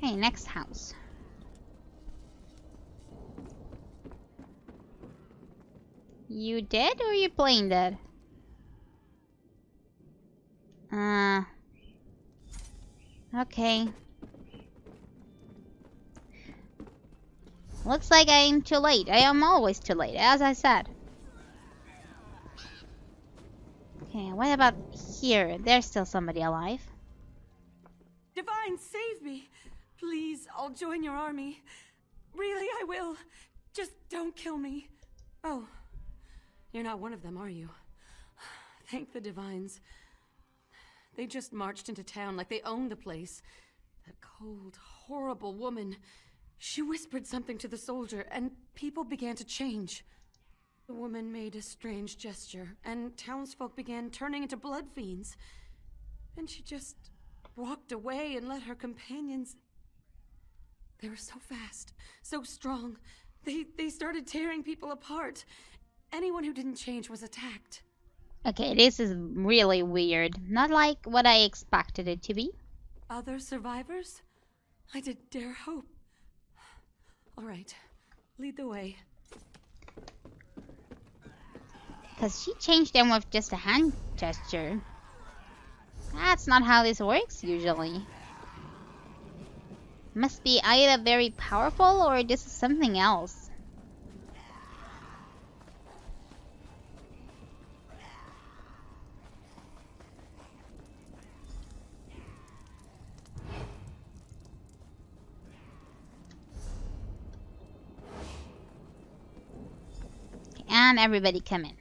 Okay, next house. You dead or you playing dead? Okay. Looks like I'm too late. I am always too late, as I said. Okay, what about here? There's still somebody alive. Divine, save me! Please, I'll join your army. Really, I will. Just don't kill me. Oh, you're not one of them, are you? Thank the Divines. They just marched into town like they owned the place. That cold, horrible woman. She whispered something to the soldier, and people began to change. The woman made a strange gesture, and townsfolk began turning into blood fiends. And she just walked away and let her companions... They were so fast, so strong. They started tearing people apart. Anyone who didn't change was attacked. Okay, this is really weird. Not like what I expected it to be. Other survivors? I did dare hope. All right, lead the way. Because she changed them with just a hand gesture. That's not how this works usually. Must be either very powerful or this is something else. And everybody come in.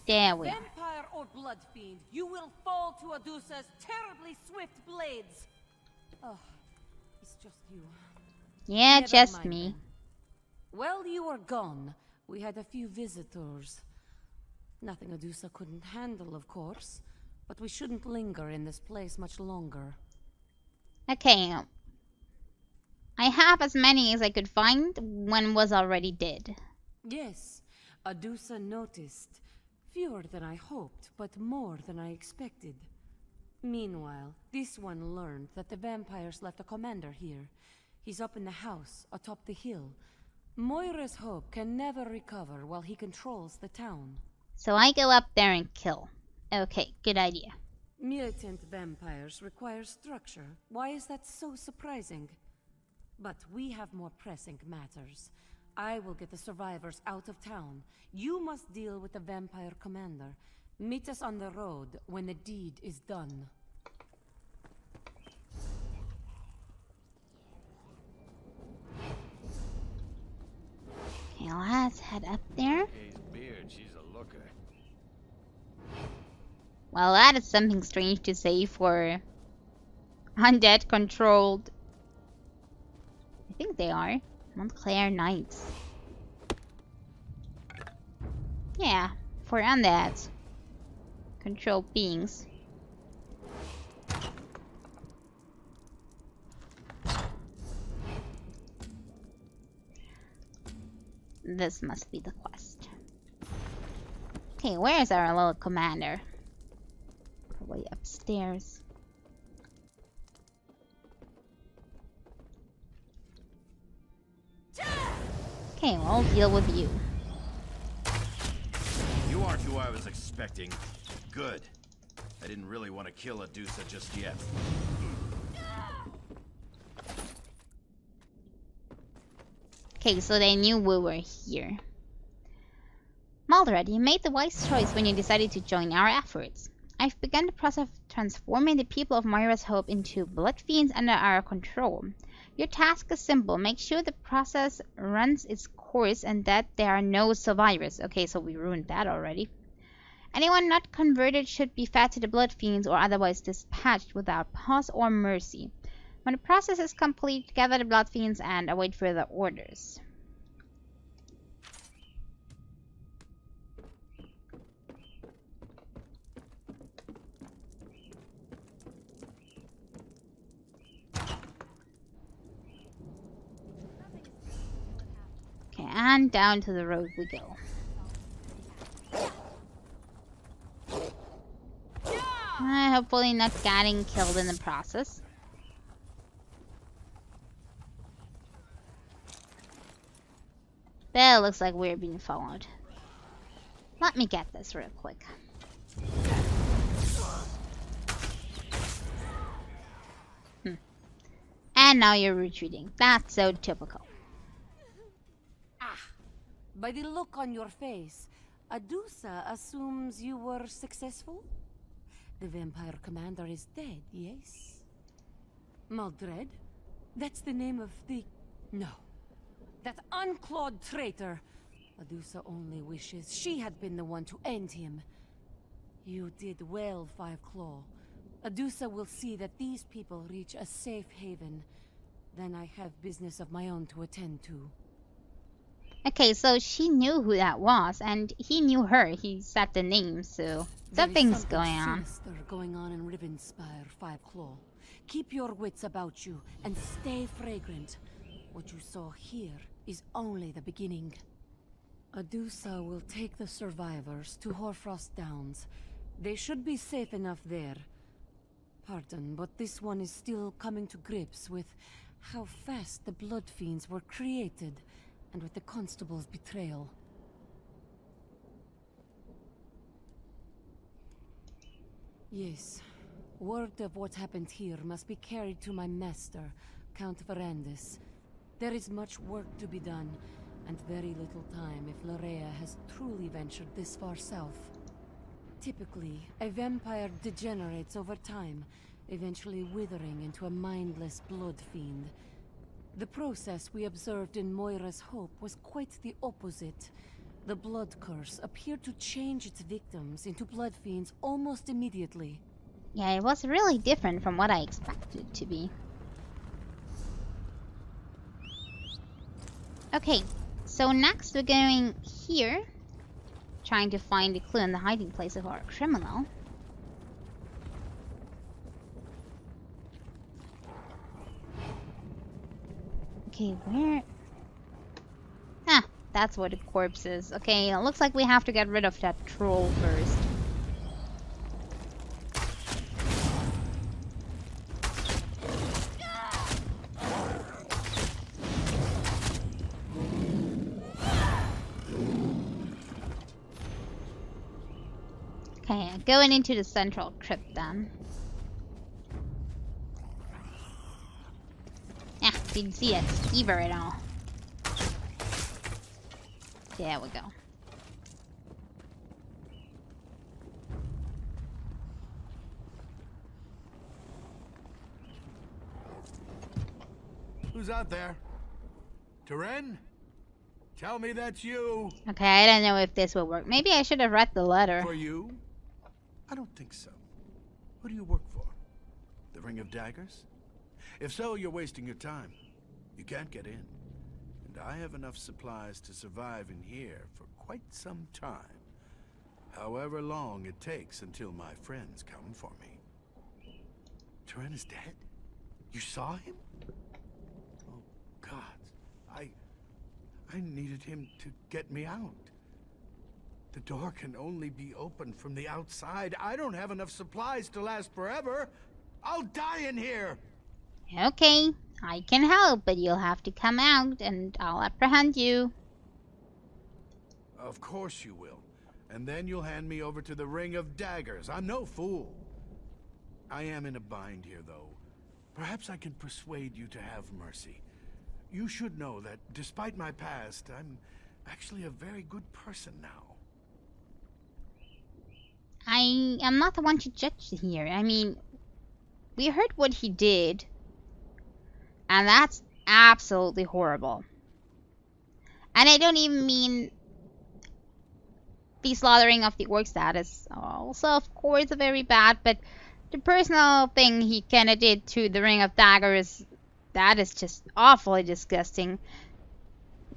There we are. Vampire or blood fiend, you will fall to Adusa's terribly swift blades. Oh, it's just you. Yeah, Never just mind me. then. While you were gone, we had a few visitors. Nothing Adusa couldn't handle, of course, but we shouldn't linger in this place much longer. Okay. I have as many as I could find. One was already dead. Yes, Adusa noticed. Fewer than I hoped, but more than I expected. Meanwhile, this one learned that the vampires left a commander here. He's up in the house, atop the hill. Moira's hope can never recover while he controls the town. So I go up there and kill. Okay, good idea. Mutant vampires require structure. Why is that so surprising? But we have more pressing matters. I will get the survivors out of town. You must deal with the vampire commander. Meet us on the road when the deed is done. Okay, let's head up there. Beard, she's a looker. Well, that is something strange to say for undead controlled. I think they are. Montclair Knights. Yeah, for undead controlled beings. This must be the quest. Okay, where's our little commander? Probably upstairs. Okay, well, I'll deal with you. You aren't who I was expecting. Good. I didn't really want to kill Adusa just yet. Okay, so they knew we were here. Maldred, you made the wise choice when you decided to join our efforts. I've begun the process of transforming the people of Moira's Hope into blood fiends under our control. Your task is simple. Make sure the process runs its course and that there are no survivors. Okay, so we ruined that already. Anyone not converted should be fed to the blood fiends or otherwise dispatched without pause or mercy. When the process is complete, gather the blood fiends and await further orders. Okay, and down to the road we go. Hopefully not getting killed in the process. But it looks like we're being followed. Let me get this real quick. And now you're retreating. That's so typical. By the look on your face, Adusa assumes you were successful? The vampire commander is dead, yes? Maldred? That's the name of the... No. That unclawed traitor! Adusa only wishes she had been the one to end him. You did well, Five Claw. Adusa will see that these people reach a safe haven. Then I have business of my own to attend to. Okay, so she knew who that was, and he knew her. He said the name, so something's going on. Sinister going on in Rivenspire, Five Claw. Keep your wits about you and stay fragrant. What you saw here is only the beginning. Adusa will take the survivors to Hoarfrost Downs. They should be safe enough there. Pardon, but this one is still coming to grips with how fast the Blood Fiends were created, and with the Constable's betrayal. Yes, word of what happened here must be carried to my master, Count Verandis. There is much work to be done, and very little time if Larea has truly ventured this far south. Typically, a vampire degenerates over time, eventually withering into a mindless blood fiend. The process we observed in Moira's Hope was quite the opposite. The blood curse appeared to change its victims into blood fiends almost immediately. Yeah, it was really different from what I expected it to be. Okay, so next we're going here, trying to find a clue in the hiding place of our criminal. Okay, where? Ah, that's where the corpse is. Okay, it looks like we have to get rid of that troll first. Okay, going into the central crypt then. Yeah, didn't see that skeever at all. There we go. Who's out there? Teren? Tell me that's you. Okay, I don't know if this will work. Maybe I should have read the letter. For you? I don't think so. Who do you work for? The Ring of Daggers? If so, you're wasting your time. You can't get in. And I have enough supplies to survive in here for quite some time. However long it takes until my friends come for me. Teren is dead? You saw him? Oh, God. I needed him to get me out. The door can only be opened from the outside. I don't have enough supplies to last forever. I'll die in here. Okay, I can help, but you'll have to come out and I'll apprehend you. Of course you will. And then you'll hand me over to the Ring of Daggers. I'm no fool. I am in a bind here, though. Perhaps I can persuade you to have mercy. You should know that, despite my past, I'm actually a very good person now. I am not the one to judge here. I mean, we heard what he did, and that's absolutely horrible. And I don't even mean the slaughtering of the orcs. That is also, of course, very bad, but the personal thing he kinda did to the Ring of Daggers, that is just awfully disgusting.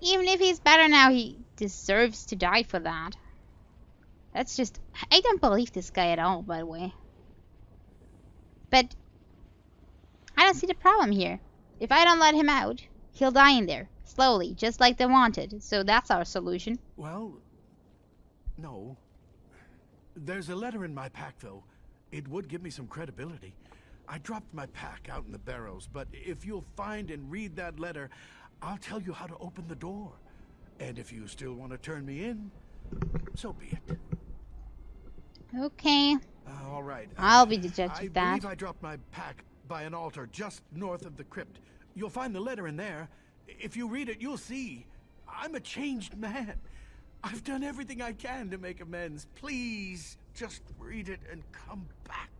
Even if he's better now, he deserves to die for that. That's just... I don't believe this guy at all, by the way. But I don't see the problem here. If I don't let him out, he'll die in there. Slowly, just like they wanted. So that's our solution. Well, no. There's a letter in my pack, though. It would give me some credibility. I dropped my pack out in the barrows, but if you'll find and read that letter, I'll tell you how to open the door. And if you still want to turn me in, so be it. Okay. All right. I'll be the judge I of that. believe I dropped my pack by an altar just north of the crypt. You'll find the letter in there. If you read it, you'll see. I'm a changed man. I've done everything I can to make amends. Please, just read it and come back.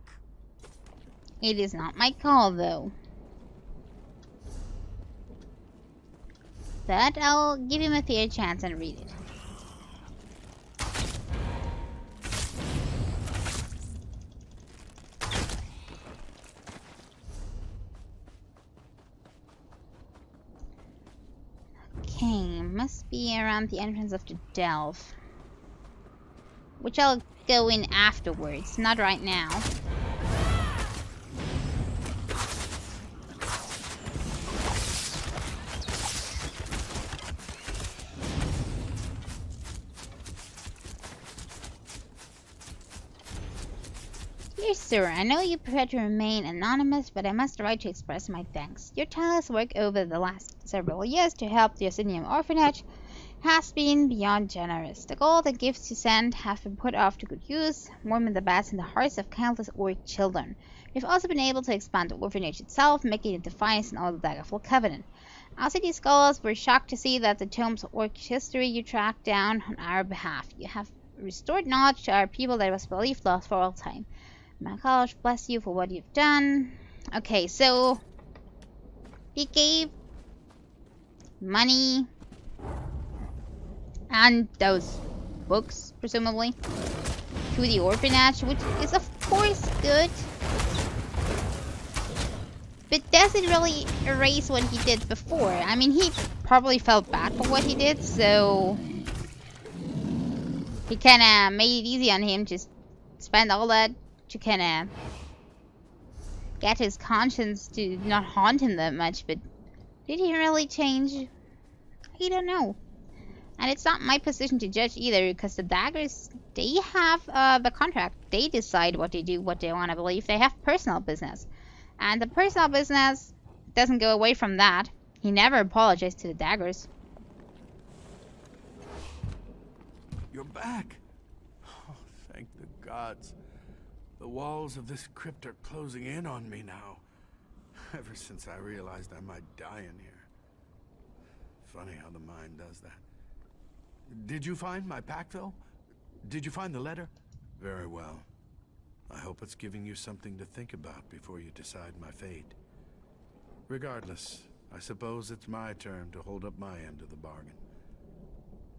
It is not my call, though. But I'll give him a fair chance and read it. Okay, must be around the entrance of the delve. Which I'll go in afterwards, not right now. Dear sir, I know you prefer to remain anonymous, but I must write to express my thanks. Your tireless work over the last several years to help the Osinium orphanage has been beyond generous. The gold and gifts you sent have been put off to good use, warming the bats in the hearts of countless orc children. We've also been able to expand the orphanage itself, making it defiance in all the Daggerfall Covenant. Our city scholars were shocked to see that the tomes of orc history you tracked down on our behalf. You have restored knowledge to our people that was believed lost for all time. My college bless you for what you've done. Okay, so he gave money and those books, presumably, to the orphanage, which is of course good. But does it really erase what he did before? I mean, he probably felt bad for what he did, so he kinda made it easy on him to spend all that to kinda get his conscience to not haunt him that much, but did he really change? I don't know. And it's not my position to judge either, because the daggers, they have the contract. They decide what they do, what they want to believe. They have personal business. And the personal business doesn't go away from that. He never apologized to the daggers. You're back. Oh, thank the gods. The walls of this crypt are closing in on me now. Ever since I realized I might die in here. Funny how the mind does that. Did you find my pack, though? Did you find the letter? Very well. I hope it's giving you something to think about before you decide my fate. Regardless, I suppose it's my turn to hold up my end of the bargain.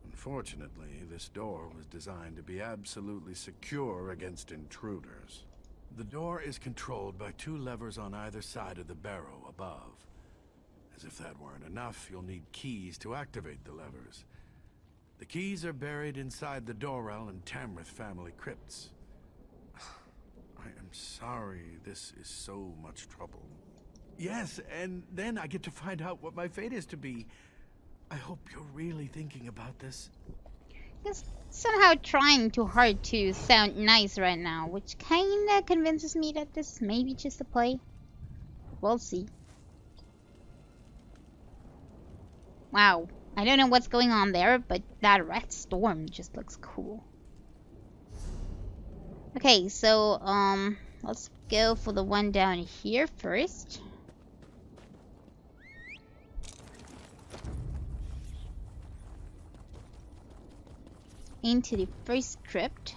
Unfortunately, this door was designed to be absolutely secure against intruders. The door is controlled by 2 levers on either side of the barrow above. As if that weren't enough, you'll need keys to activate the levers. The keys are buried inside the Dorel and Tamrith family crypts. I am sorry this is so much trouble. Yes, and then I get to find out what my fate is to be. I hope you're really thinking about this. He's somehow trying too hard to sound nice right now, which kinda convinces me that this is maybe just a play. We'll see. Wow. I don't know what's going on there, but that red storm just looks cool. Okay, so, let's go for the one down here first. Into the first crypt.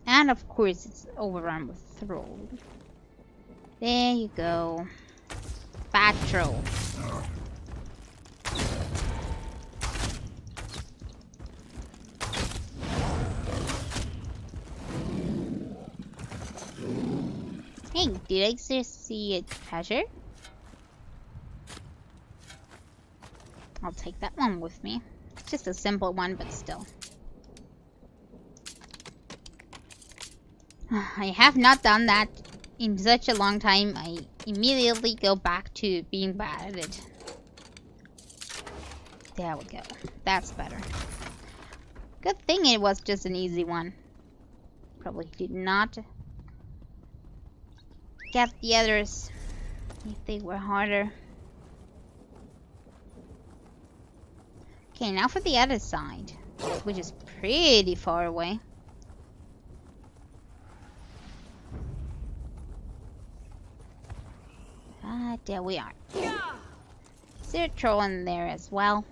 And of course it's overrun with trolls. There you go. Bad troll. Hey, did I just see a treasure? I'll take that one with me. It's just a simple one, but still. I have not done that in such a long time. I immediately go back to being bad at it. There we go. That's better. Good thing it was just an easy one. Probably did not get the others if they were harder. Okay, now for the other side, which is pretty far away. Ah, there we are. Is there a troll in there as well?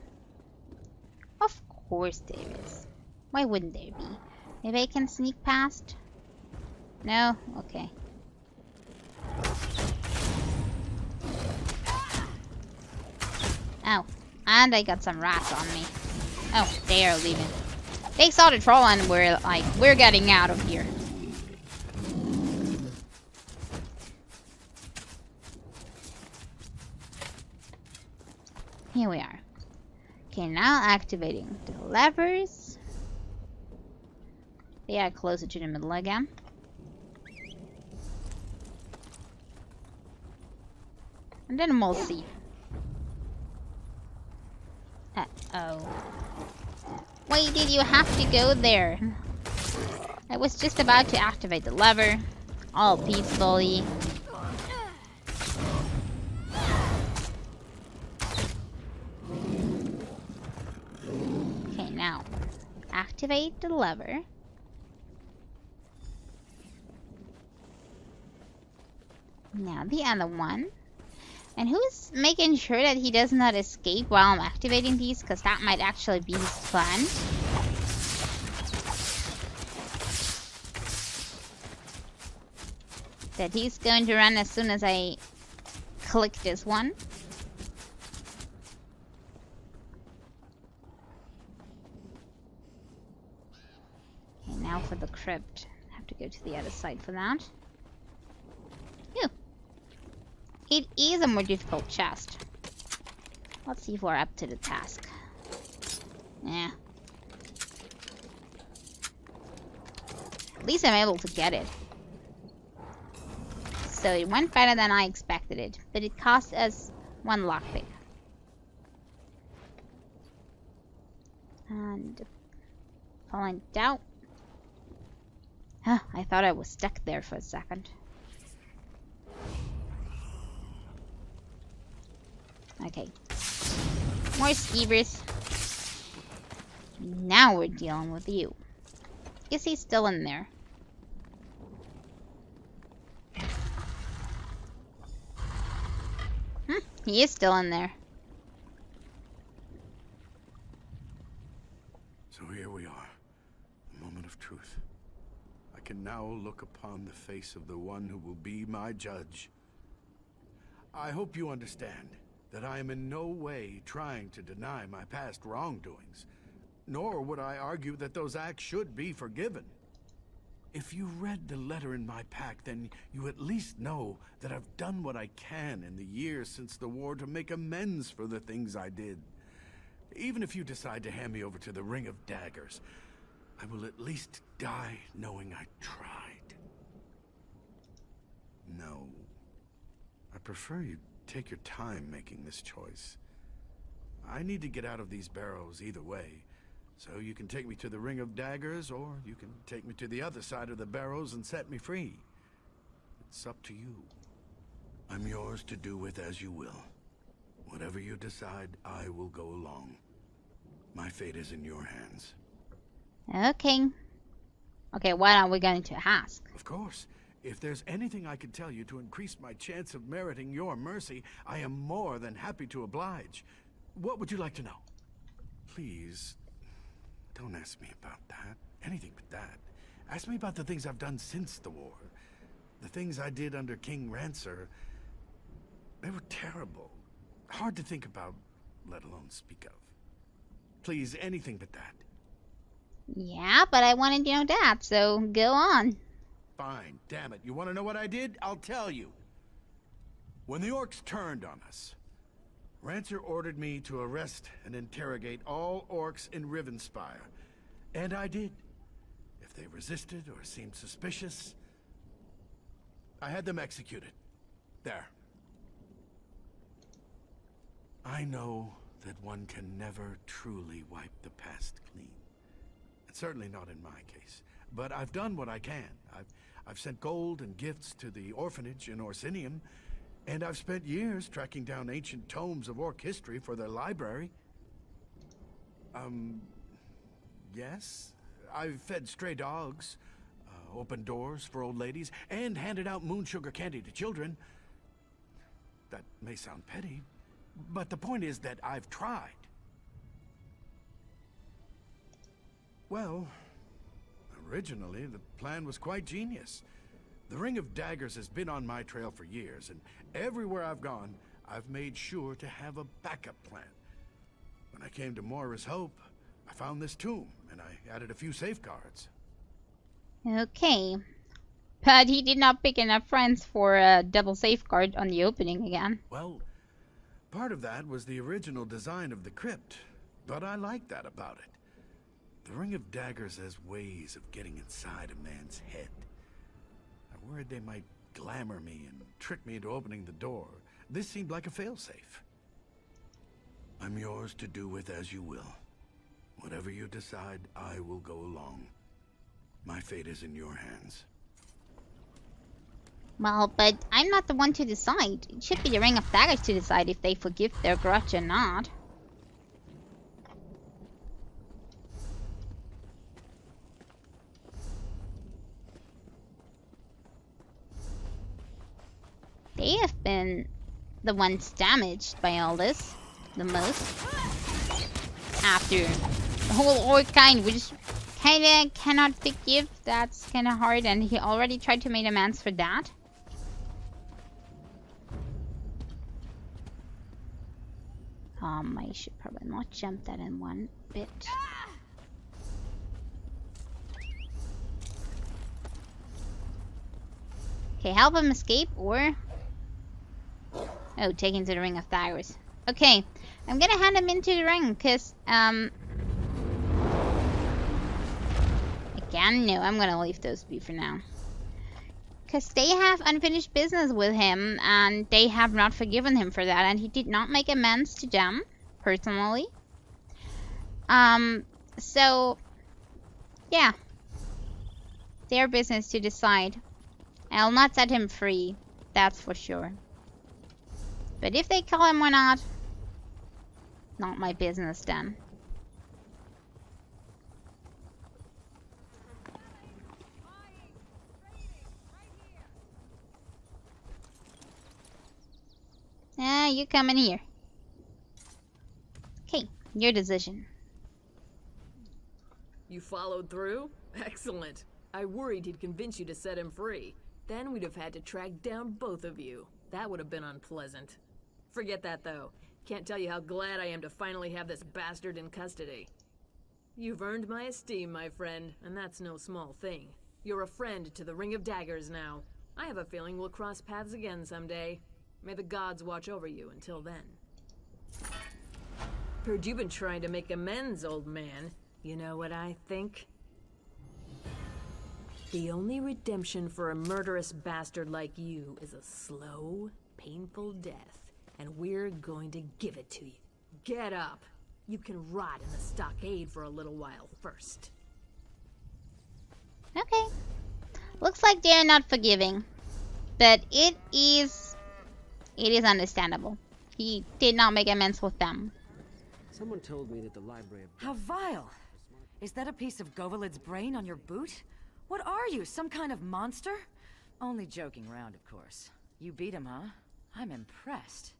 Of course there is. Why wouldn't there be? Maybe I can sneak past? No? Okay. Oh, and I got some rats on me. Oh, they are leaving. They saw the troll and we're like, we're getting out of here. Here we are. Okay, now activating the levers. They are closer to the middle again. And then we'll see. Uh-oh. Why did you have to go there? I was just about to activate the lever. All peacefully. Okay, now. Activate the lever. Now the other one. And who's making sure that he does not escape while I'm activating these? Because that might actually be his plan. That he's going to run as soon as I click this one. Okay, now for the crypt. I have to go to the other side for that. Phew. It is a more difficult chest. Let's see if we're up to the task. Yeah. At least I'm able to get it. So it went better than I expected it, but it cost us 1 lockpick. And find out. Huh, I thought I was stuck there for a second. Okay. More skeevers. Now we're dealing with you. Is he still in there? He is still in there. So here we are. The moment of truth. I can now look upon the face of the one who will be my judge. I hope you understand that I am in no way trying to deny my past wrongdoings, nor would I argue that those acts should be forgiven. If you read the letter in my pack, then you at least know that I've done what I can in the years since the war to make amends for the things I did. Even if you decide to hand me over to the Ring of Daggers, I will at least die knowing I tried. No. I prefer you take your time making this choice. I need to get out of these barrows either way. So you can take me to the Ring of Daggers, or you can take me to the other side of the barrows and set me free. It's up to you. I'm yours to do with as you will. Whatever you decide, I will go along. My fate is in your hands. Okay. Okay, what are we going to ask? Of course. If there's anything I can tell you to increase my chance of meriting your mercy, I am more than happy to oblige. What would you like to know? Please, don't ask me about that. Anything but that. Ask me about the things I've done since the war. The things I did under King Rancer. They were terrible. Hard to think about, let alone speak of. Please, anything but that. Yeah, but I wanted to know that, so go on. Fine, damn it. You want to know what I did? I'll tell you. When the orcs turned on us, Rancer ordered me to arrest and interrogate all orcs in Rivenspire. And I did. If they resisted or seemed suspicious, I had them executed. There. I know that one can never truly wipe the past clean. And certainly not in my case. But I've done what I can. I've sent gold and gifts to the orphanage in Orsinium, and I've spent years tracking down ancient tomes of orc history for their library. Yes. I've fed stray dogs, opened doors for old ladies, and handed out moon sugar candy to children. That may sound petty, but the point is that I've tried. Well, originally the plan was quite genius. The Ring of Daggers has been on my trail for years, and everywhere I've gone, I've made sure to have a backup plan. When I came to Moira's Hope, I found this tomb, and I added a few safeguards. Okay. But he did not pick enough friends for a double safeguard on the opening again. Well, part of that was the original design of the crypt, but I like that about it. The Ring of Daggers has ways of getting inside a man's head. I worried they might glamour me and trick me into opening the door. This seemed like a failsafe. I'm yours to do with as you will. Whatever you decide, I will go along. My fate is in your hands. Well, but I'm not the one to decide. It should be the Ring of Daggers to decide if they forgive their grudge or not. They have been the ones damaged by all this the most. After the whole orc kind, which kinda cannot forgive, that's kinda hard, and he already tried to make amends for that. I should probably not jump that in one bit. Okay, help him escape, or... Oh, take him to the Ring of Daggers. Okay, I'm gonna hand him into the ring, because, Again, no, I'm gonna leave those be for now. Because they have unfinished business with him, and they have not forgiven him for that, and he did not make amends to them, personally. So... Yeah. Their business to decide. I'll not set him free, that's for sure. But if they kill him or not my business then. You come in here. Okay, your decision. You followed through? Excellent. I worried he'd convince you to set him free. Then we'd have had to track down both of you. That would have been unpleasant. Forget that, though. Can't tell you how glad I am to finally have this bastard in custody. You've earned my esteem, my friend, and that's no small thing. You're a friend to the Ring of Daggers now. I have a feeling we'll cross paths again someday. May the gods watch over you until then. Heard you've been trying to make amends, old man. You know what I think? The only redemption for a murderous bastard like you is a slow, painful death. And we're going to give it to you. Get up. You can rot in the stockade for a little while first. Okay. Looks like they're not forgiving. But it is understandable. He did not make amends with them. Someone told me that the library of... How vile! Is that a piece of Govalid's brain on your boot? What are you, some kind of monster? Only joking around, of course. You beat him, huh? I'm impressed.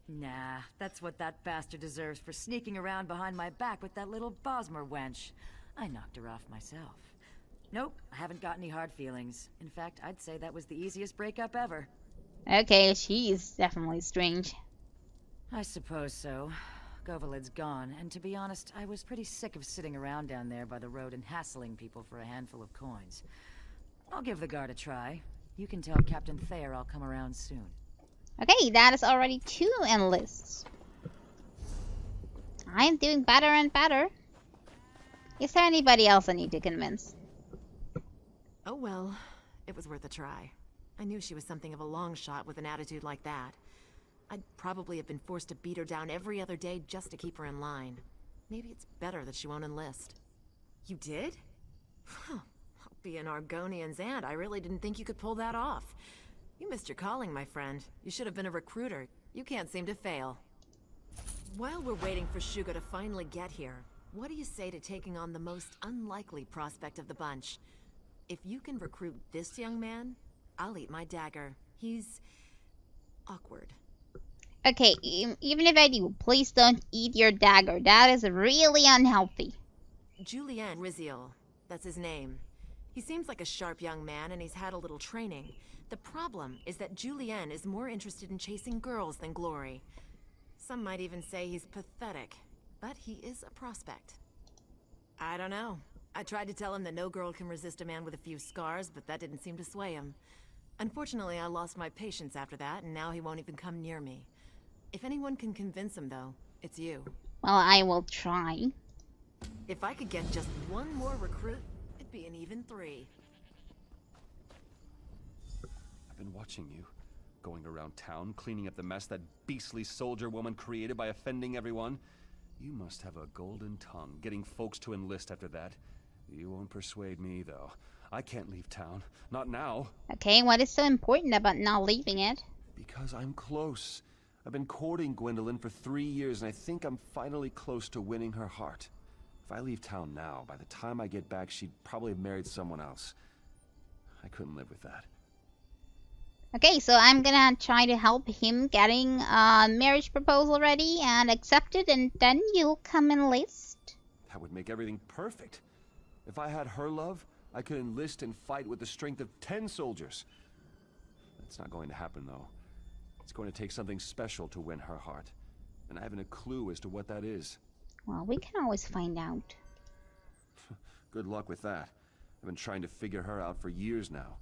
Nah, that's what that bastard deserves for sneaking around behind my back with that little Bosmer wench. I knocked her off myself. Nope, I haven't got any hard feelings. In fact, I'd say that was the easiest breakup ever. Okay, she's definitely strange. I suppose so. Govalid's gone, and to be honest, I was pretty sick of sitting around down there by the road and hassling people for a handful of coins. I'll give the guard a try. You can tell Captain Thayer I'll come around soon. Okay, that is already 2 enlists. I'm doing better and better. Is there anybody else I need to convince? Oh well, it was worth a try. I knew she was something of a long shot with an attitude like that. I'd probably have been forced to beat her down every other day just to keep her in line. Maybe it's better that she won't enlist. You did? Huh. Being Argonian's aunt, I really didn't think you could pull that off. You missed your calling, my friend. You should have been a recruiter. You can't seem to fail. While we're waiting for Shugo to finally get here, what do you say to taking on the most unlikely prospect of the bunch? If you can recruit this young man, I'll eat my dagger. He's awkward. Okay, even if I do, please don't eat your dagger. That is really unhealthy. Julien Riziol, that's his name. He seems like a sharp young man and he's had a little training. The problem is that Julien is more interested in chasing girls than glory. Some might even say he's pathetic, but he is a prospect. I don't know. I tried to tell him that no girl can resist a man with a few scars, but that didn't seem to sway him. Unfortunately, I lost my patience after that, and now he won't even come near me. If anyone can convince him, though, it's you. Well, I will try. If I could get just one more recruit, it'd be an even 3. I've been watching you. Going around town, cleaning up the mess that beastly soldier woman created by offending everyone. You must have a golden tongue, getting folks to enlist after that. You won't persuade me, though. I can't leave town. Not now. Okay, what is so important about not leaving it? Because I'm close. I've been courting Gwendolyn for 3 years, and I think I'm finally close to winning her heart. If I leave town now, by the time I get back, she'd probably have married someone else. I couldn't live with that. Okay, so I'm gonna try to help him getting a marriage proposal ready and accepted, and then you'll come enlist. That would make everything perfect. If I had her love, I could enlist and fight with the strength of 10 soldiers. That's not going to happen, though. It's going to take something special to win her heart, and I haven't a clue as to what that is. Well, we can always find out. Good luck with that. I've been trying to figure her out for years now.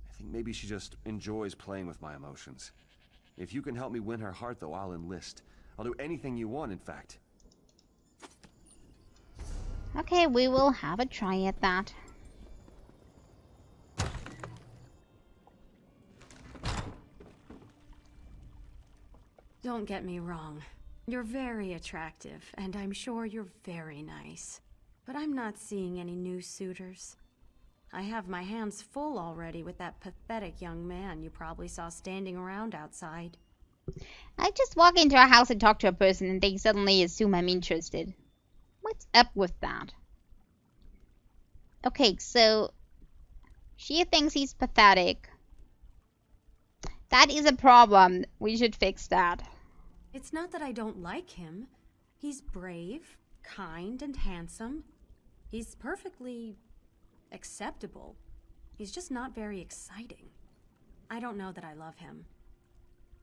I think maybe she just enjoys playing with my emotions. If you can help me win her heart, though, I'll enlist. I'll do anything you want, in fact. Okay, we will have a try at that. Don't get me wrong. You're very attractive, and I'm sure you're very nice. But I'm not seeing any new suitors. I have my hands full already with that pathetic young man you probably saw standing around outside. I just walk into a house and talk to a person and they suddenly assume I'm interested. What's up with that? Okay, so she thinks he's pathetic. That is a problem. We should fix that. It's not that I don't like him. He's brave, kind, and handsome. He's perfectly acceptable. He's just not very exciting. I don't know that I love him.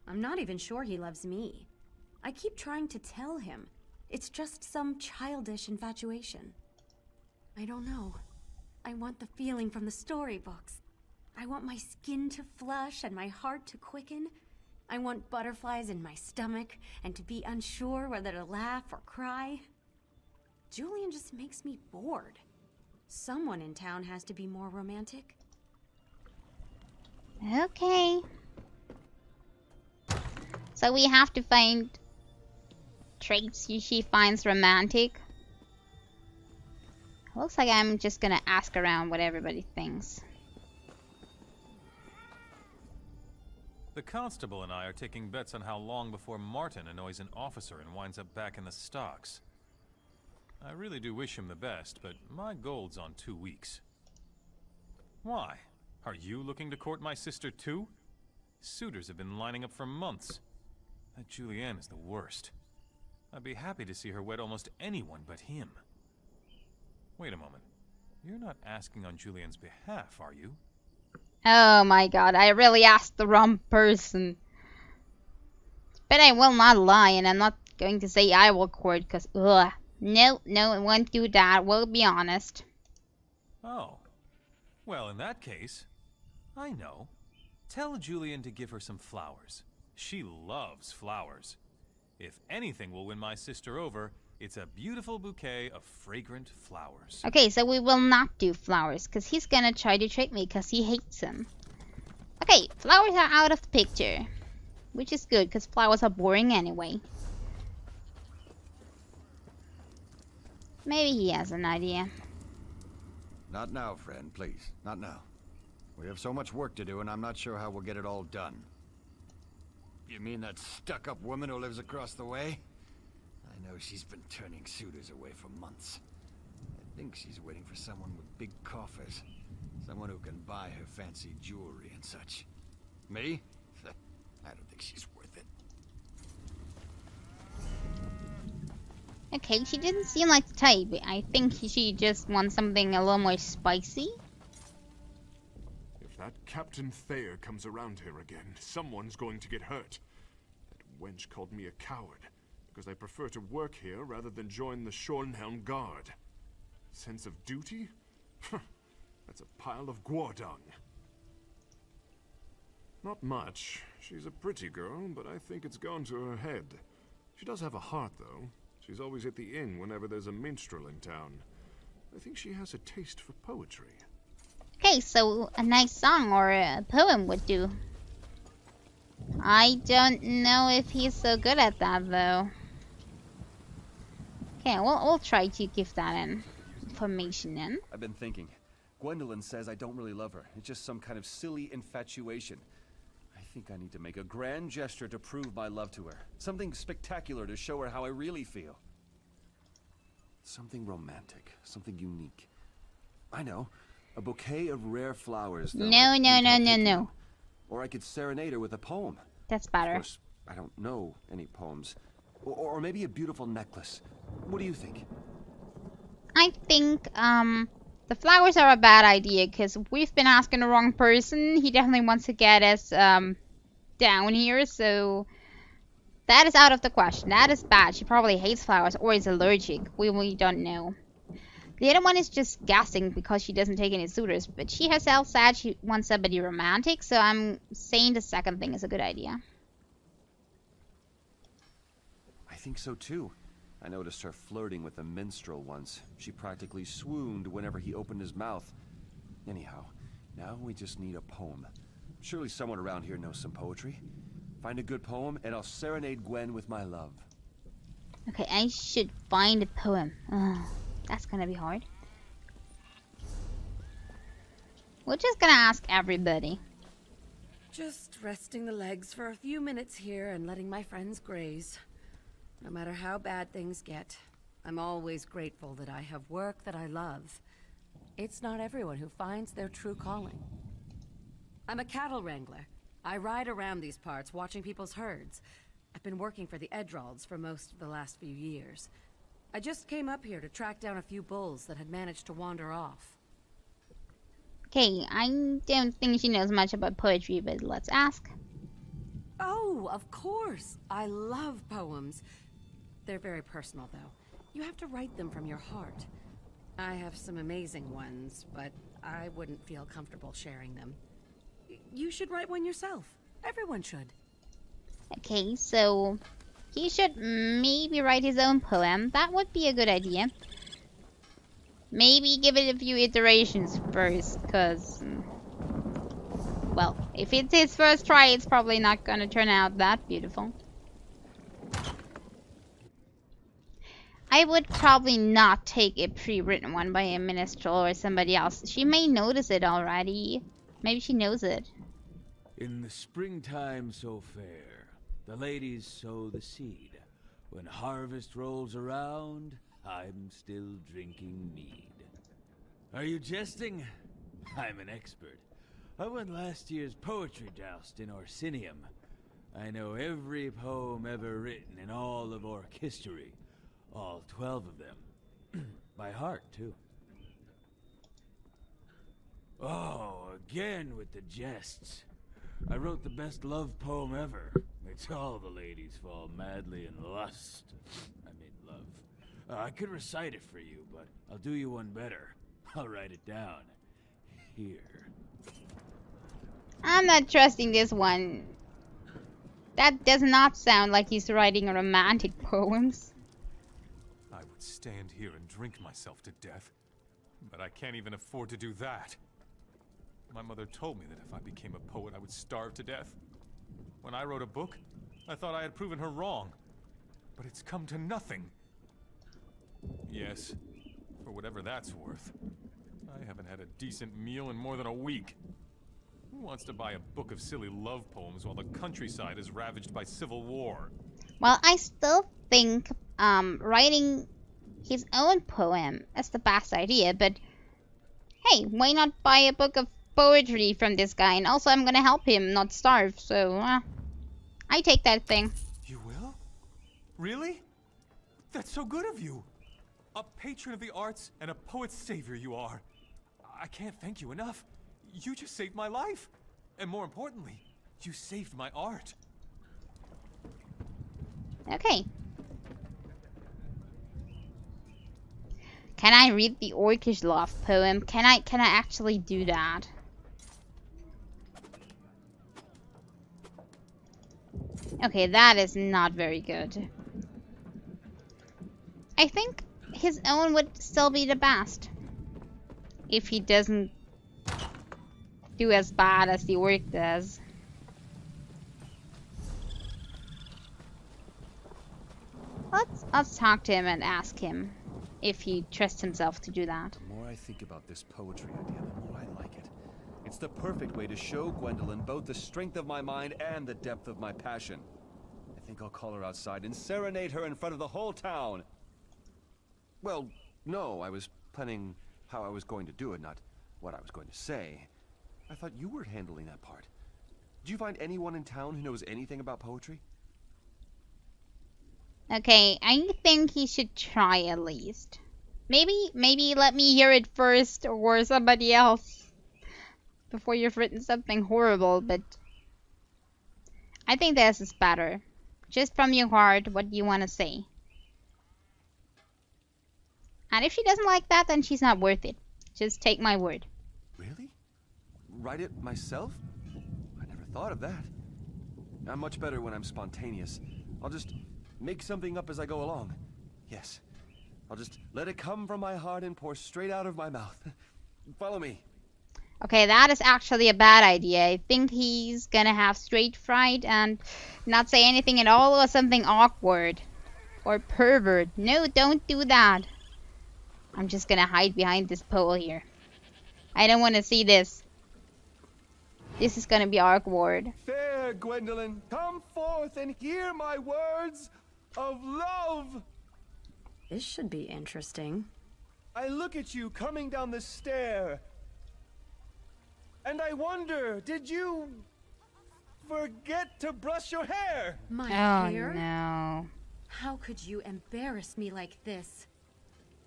I'm not even sure he loves me. I keep trying to tell him. It's just some childish infatuation. I don't know. I want the feeling from the storybooks. I want my skin to flush and my heart to quicken. I want butterflies in my stomach and to be unsure whether to laugh or cry. Julian just makes me bored. Someone in town has to be more romantic. Okay. So we have to find traits she finds romantic. Looks like I'm just gonna ask around what everybody thinks. The constable and I are taking bets on how long before Martin annoys an officer and winds up back in the stocks. I really do wish him the best, but my gold's on 2 weeks. Why? Are you looking to court my sister too? Suitors have been lining up for months. That Julianne is the worst. I'd be happy to see her wed almost anyone but him. Wait a moment. You're not asking on Julian's behalf, are you? Oh my god, I really asked the wrong person. But I will not lie, and I'm not going to say I will court, because, ugh. No, I won't do that, we'll be honest. Oh. Well, in that case, I know. Tell Julian to give her some flowers. She loves flowers. If anything will win my sister over, it's a beautiful bouquet of fragrant flowers. Okay, so we will not do flowers, because he's gonna try to trick me, because he hates them. Okay, flowers are out of the picture. Which is good, because flowers are boring anyway. Maybe he has an idea. Not now, friend, please. Not now. We have so much work to do, and I'm not sure how we'll get it all done. You mean that stuck-up woman who lives across the way? I know she's been turning suitors away for months. I think she's waiting for someone with big coffers. Someone who can buy her fancy jewelry and such. Me? I don't think she's worth it. Okay, she didn't seem like the type. I think she just wants something a little more spicy. If that Captain Thayer comes around here again, someone's going to get hurt. That wench called me a coward because I prefer to work here rather than join the Shornhelm Guard. Sense of duty? That's a pile of guardung. Not much. She's a pretty girl, but I think it's gone to her head. She does have a heart, though. She's always at the inn whenever there's a minstrel in town. I think she has a taste for poetry. Okay, so a nice song or a poem would do. I don't know if he's so good at that, though. Okay, we'll try to give that information in. I've been thinking. Gwendolyn says I don't really love her. It's just some kind of silly infatuation. I think I need to make a grand gesture to prove my love to her. Something spectacular to show her how I really feel. Something romantic. Something unique. I know. A bouquet of rare flowers. No. Or I could serenade her with a poem. That's better. Of course, I don't know any poems. Or maybe a beautiful necklace. What do you think? I think, the flowers are a bad idea, because we've been asking the wrong person. He definitely wants to get us, down here, so... That is out of the question. That is bad. She probably hates flowers, or is allergic. We don't know. The other one is just guessing, because she doesn't take any suitors, but she herself said she wants somebody romantic, so I'm saying the second thing is a good idea. I think so, too. I noticed her flirting with a minstrel once. She practically swooned whenever he opened his mouth. Anyhow, now we just need a poem. Surely someone around here knows some poetry. Find a good poem, and I'll serenade Gwen with my love. Okay, I should find a poem. Ugh, that's gonna be hard. We're just gonna ask everybody. Just resting the legs for a few minutes here and letting my friends graze. No matter how bad things get, I'm always grateful that I have work that I love. It's not everyone who finds their true calling. I'm a cattle wrangler. I ride around these parts watching people's herds. I've been working for the Edralds for most of the last few years. I just came up here to track down a few bulls that had managed to wander off. Okay, I don't think she knows much about poetry, but let's ask. Oh, of course! I love poems. They're very personal, though. You have to write them from your heart. I have some amazing ones, but I wouldn't feel comfortable sharing them. You should write one yourself. Everyone should. Okay, so he should maybe write his own poem. That would be a good idea. Maybe give it a few iterations first, because... well, if it's his first try, it's probably not gonna turn out that beautiful. I would probably not take a pre-written one by a minstrel or somebody else. She may notice it already. Maybe she knows it. In the springtime so fair, the ladies sow the seed. When harvest rolls around, I'm still drinking mead. Are you jesting? I'm an expert. I won last year's poetry joust in Orsinium. I know every poem ever written in all of Orc history. All 12 of them. By heart, too. Oh, again with the jests. I wrote the best love poem ever. Makes all the ladies fall madly in lust. I mean love. I could recite it for you, but I'll do you one better. I'll write it down. Here. I'm not trusting this one. That does not sound like he's writing romantic poems. I would stand here and drink myself to death, but I can't even afford to do that. My mother told me that if I became a poet, I would starve to death. When I wrote a book, I thought I had proven her wrong, but it's come to nothing. Yes, for whatever that's worth. I haven't had a decent meal in more than a week. Who wants to buy a book of silly love poems while the countryside is ravaged by civil war? Well, I still think writing his own poem is the best idea, but hey, why not buy a book of poetry from this guy? And also, I'm gonna help him not starve, so I take that thing. You will? Really? That's so good of you. A patron of the arts and a poet's savior you are. I can't thank you enough. You just saved my life. And more importantly, you saved my art. Okay. Can I read the Orcish Love poem? Can I actually do that? Okay, that is not very good. I think his own would still be the best. If he doesn't do as bad as the orc does. Let's talk to him and ask him if he trusts himself to do that. The more I think about this poetry idea, the more I like it. It's the perfect way to show Gwendolyn both the strength of my mind and the depth of my passion. I think I'll call her outside and serenade her in front of the whole town. Well, no, I was planning how I was going to do it, not what I was going to say. I thought you were handling that part. Do you find anyone in town who knows anything about poetry? Okay, I think he should try at least. Maybe let me hear it first, or somebody else, before you've written something horrible, but I think this is better. Just from your heart, what you want to say. And if she doesn't like that, then she's not worth it. Just take my word. Really? Write it myself? I never thought of that. I'm much better when I'm spontaneous. I'll just make something up as I go along. Yes. I'll just let it come from my heart and pour straight out of my mouth. Follow me. Okay, that is actually a bad idea. I think he's gonna have straight fright and not say anything at all, or something awkward. Or pervert. No, don't do that. I'm just gonna hide behind this pole here. I don't want to see this. This is gonna be awkward. Fair Gwendolyn, come forth and hear my words of love. This should be interesting. I look at you coming down the stair, and I wonder, did you forget to brush your hair? My hair? Oh no. How could you embarrass me like this?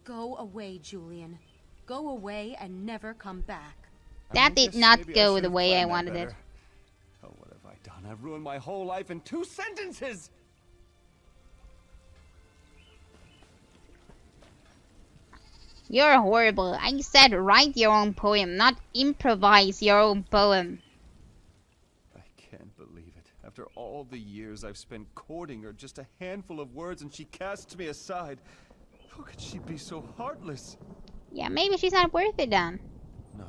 Go away, Julian. Go away and never come back. That did not go the way I wanted it. Oh, what have I done? I've ruined my whole life in 2 sentences! You're horrible. I said write your own poem, not improvise your own poem. I can't believe it. After all the years I've spent courting her, just a handful of words and she casts me aside. How could she be so heartless? Yeah, maybe she's not worth it then. No.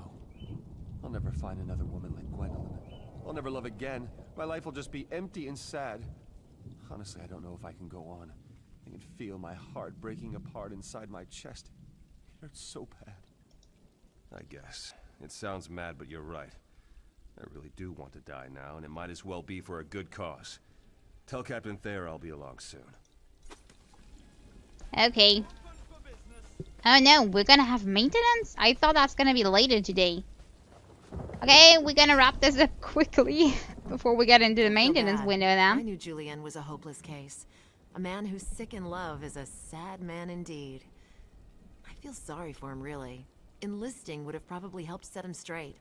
I'll never find another woman like Gwendolyn. I'll never love again. My life will just be empty and sad. Honestly, I don't know if I can go on. I can feel my heart breaking apart inside my chest. It hurts so bad. I guess. It sounds mad, but you're right. I really do want to die now, and it might as well be for a good cause. Tell Captain Thayer I'll be along soon. Okay. Oh no, we're gonna have maintenance? I thought that's gonna be later today. Okay, we're gonna wrap this up quickly before we get into the maintenance window now. I knew Julian was a hopeless case. A man who's sick in love is a sad man indeed. I feel sorry for him, really. Enlisting would have probably helped set him straight.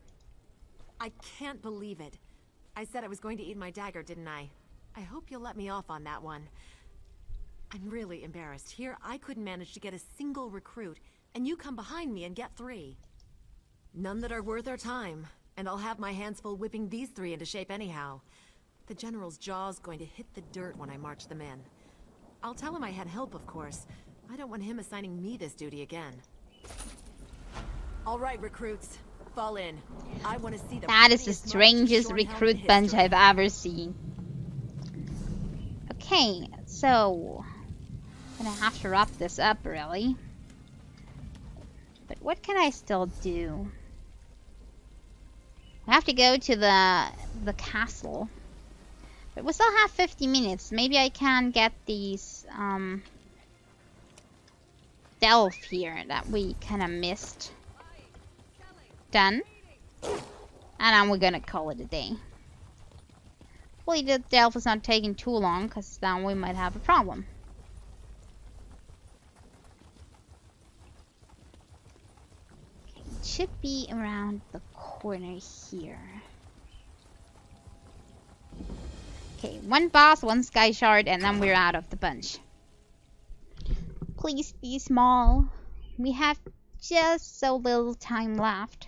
I can't believe it. I said I was going to eat my dagger, didn't I? I hope you'll let me off on that one. I'm really embarrassed. Here, I couldn't manage to get a single recruit, and you come behind me and get 3. None that are worth our time, and I'll have my hands full whipping these 3 into shape anyhow. The General's jaw's going to hit the dirt when I march them in. I'll tell him I had help, of course. I don't want him assigning me this duty again. All right, recruits. Fall in. I want to see the That is the strangest recruit bunch I've ever seen. Okay, so gonna have to wrap this up, really. But what can I still do? I have to go to the castle. But we still have 50 minutes. Maybe I can get these delve here that we kind of missed. Done. And then we're gonna call it a day. Hopefully the delve is not taking too long, because then we might have a problem. Okay, it should be around the corner here. Okay, one boss, one sky shard, and then we're out of the bunch. Please be small. We have just so little time left.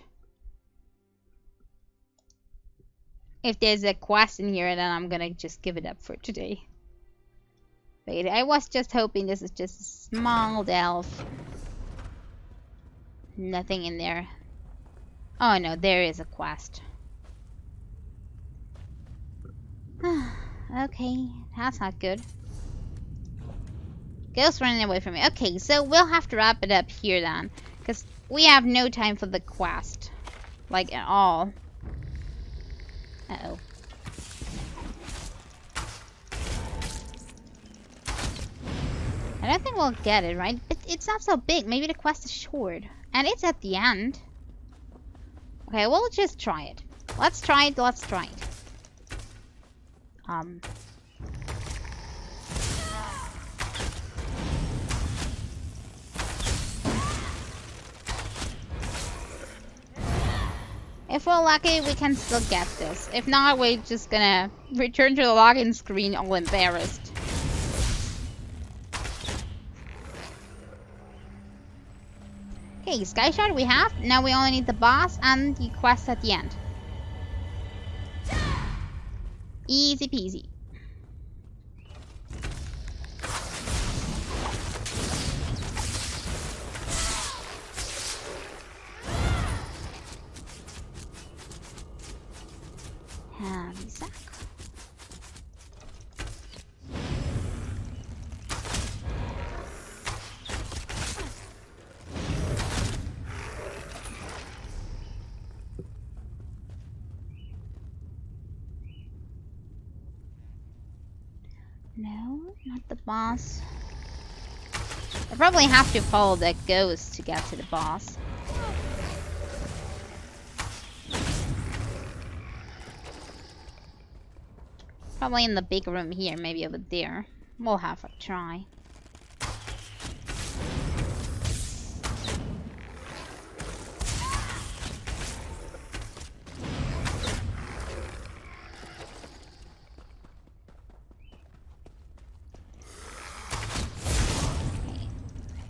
If there's a quest in here, then I'm gonna just give it up for today. Wait, I was just hoping this is just a small delve. Nothing in there. Oh no, there is a quest. Okay, that's not good. Ghost running away from me. Okay, so we'll have to wrap it up here then. Because we have no time for the quest. Like, at all. Uh-oh. I don't think we'll get it, right? But it's not so big. Maybe the quest is short. And it's at the end. Okay, we'll just try it. Let's try it, let's try it. If we're lucky, we can still get this. If not, we're just gonna return to the login screen all embarrassed. Okay, Sky Shard we have. Now we only need the boss and the quest at the end. Easy peasy. Sack. No, not the boss. I probably have to follow the ghost to get to the boss. Probably in the big room here, maybe over there. We'll have a try.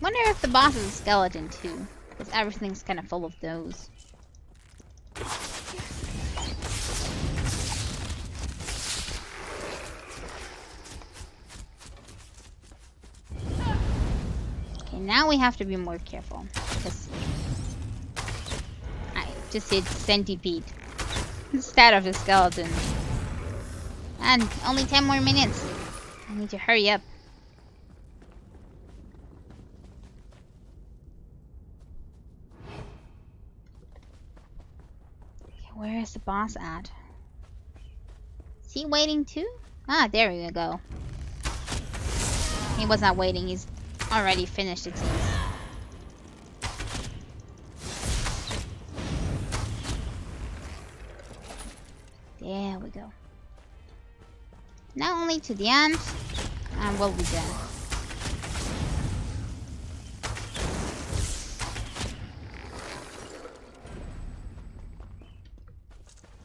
Wonder if the boss is a skeleton too, because everything's kind of full of those. Okay, now we have to be more careful, because I just hit centipede instead of a skeleton. And only 10 more minutes. I need to hurry up. Where is the boss at? Is he waiting too? Ah, there we go. He was not waiting, he's already finished it seems. There we go. Now only to the end, and we'll be done.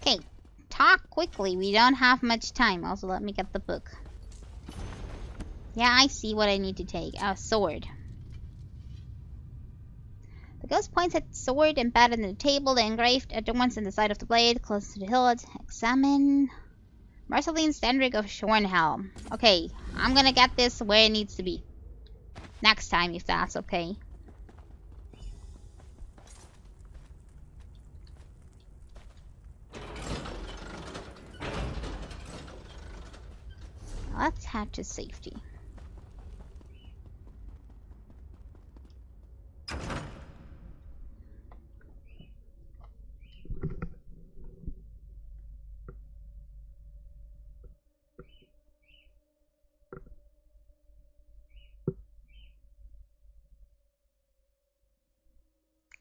Okay, talk quickly. We don't have much time. Also, let me get the book. Yeah, I see what I need to take. A sword. The ghost points at the sword embedded in the table, the engraved adornments in the side of the blade, close to the hilt. Examine. Marceline Stendrick of Shornhelm. Okay, I'm gonna get this where it needs to be. Next time, if that's okay. Let's head to safety.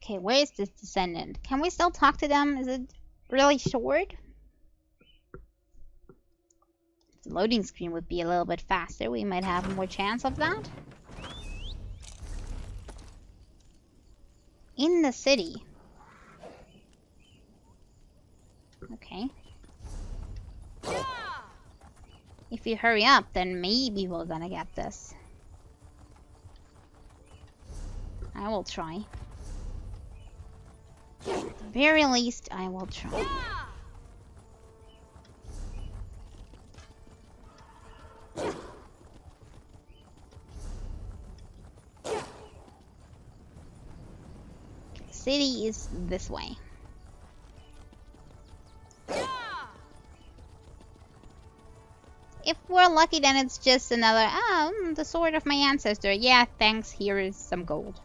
Okay, where is this descendant? Can we still talk to them? Is it really short? The loading screen would be a little bit faster. We might have more chance of that. In the city. Okay. If you hurry up, then maybe we're gonna get this. I will try. At the very least, I will try. City is this way. If we're lucky, then it's just another, the sword of my ancestor. Yeah, thanks, here is some gold.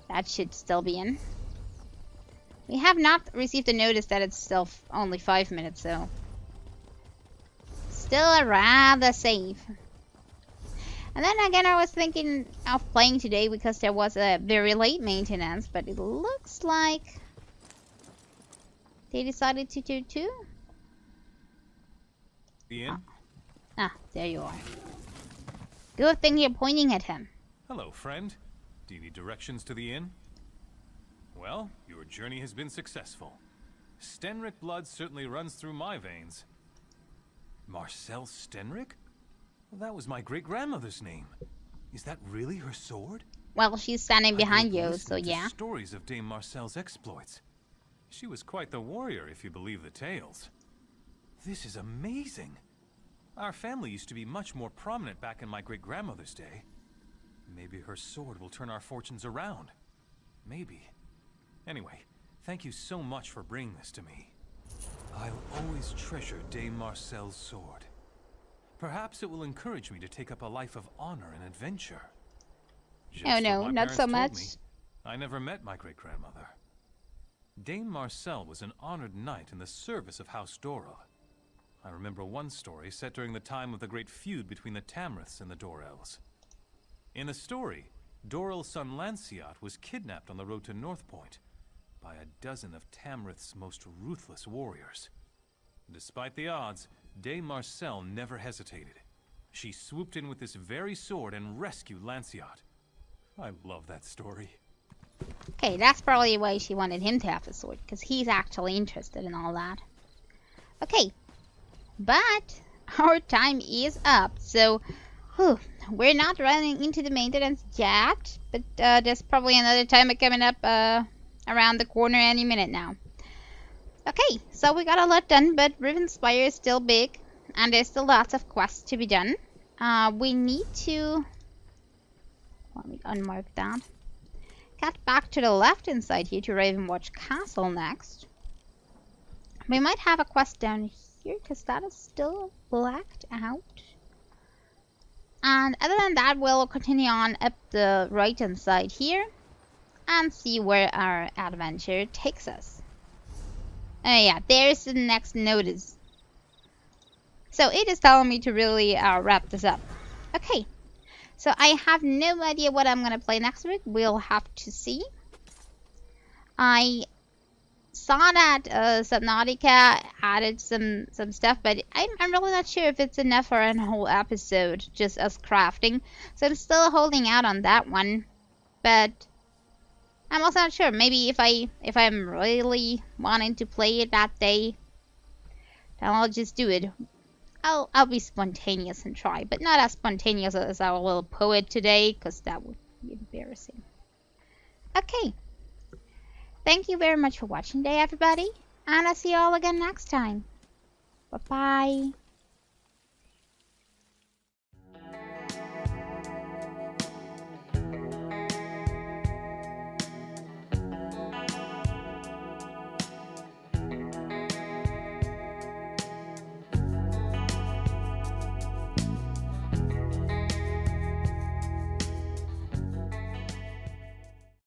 That should still be in. We have not received a notice that it's still only 5 minutes, so... Still rather safe. And then again, I was thinking of playing today because there was a very late maintenance, but it looks like they decided to do too. The inn? There you are. Good thing you're pointing at him. Hello, friend. Do you need directions to the inn? Well, your journey has been successful. Stenrick blood certainly runs through my veins. Marcel Stenrick? Well, that was my great-grandmother's name. Is that really her sword? Well, she's standing behind you, so listening to yeah. Stories of Dame Marcel's exploits. She was quite the warrior, if you believe the tales. This is amazing. Our family used to be much more prominent back in my great-grandmother's day. Maybe her sword will turn our fortunes around. Maybe. Anyway, thank you so much for bringing this to me. I'll always treasure Dame Marcel's sword. Perhaps it will encourage me to take up a life of honor and adventure. Just Oh no, what my not so parents told much. me. I never met my great-grandmother. Dame Marcel was an honored knight in the service of House Dorel. I remember one story set during the time of the great feud between the Tamriths and the Dorels. In the story, Dorel's son Lanciot was kidnapped on the road to North Point by a dozen of Tamrith's most ruthless warriors. Despite the odds, Dame Marcel never hesitated. She swooped in with this very sword and rescued Lanciot. I love that story. Okay, that's probably why she wanted him to have the sword, because he's actually interested in all that. Okay, but our time is up, so we're not running into the maintenance yet, but there's probably another timer coming up around the corner any minute now. Okay, so we got a lot done, but Rivenspire is still big, and there's still lots of quests to be done. We need to... Let me unmark that. Cut back to the left inside here to Ravenwatch Castle next. We might have a quest down here, because that is still blacked out. And other than that, we'll continue on up the right-hand side here and see where our adventure takes us. Yeah, there's the next notice. So it is telling me to really wrap this up. Okay, so I have no idea what I'm going to play next week. We'll have to see. I saw that Subnautica added some stuff, but I'm really not sure if it's enough for a whole episode, just us crafting. So I'm still holding out on that one, but I'm also not sure. Maybe if I'm really wanting to play it that day, then I'll just do it. I'll be spontaneous and try, but not as spontaneous as our little poet today, because that would be embarrassing. Okay. Thank you very much for watching today, everybody, and I'll see you all again next time. Bye-bye.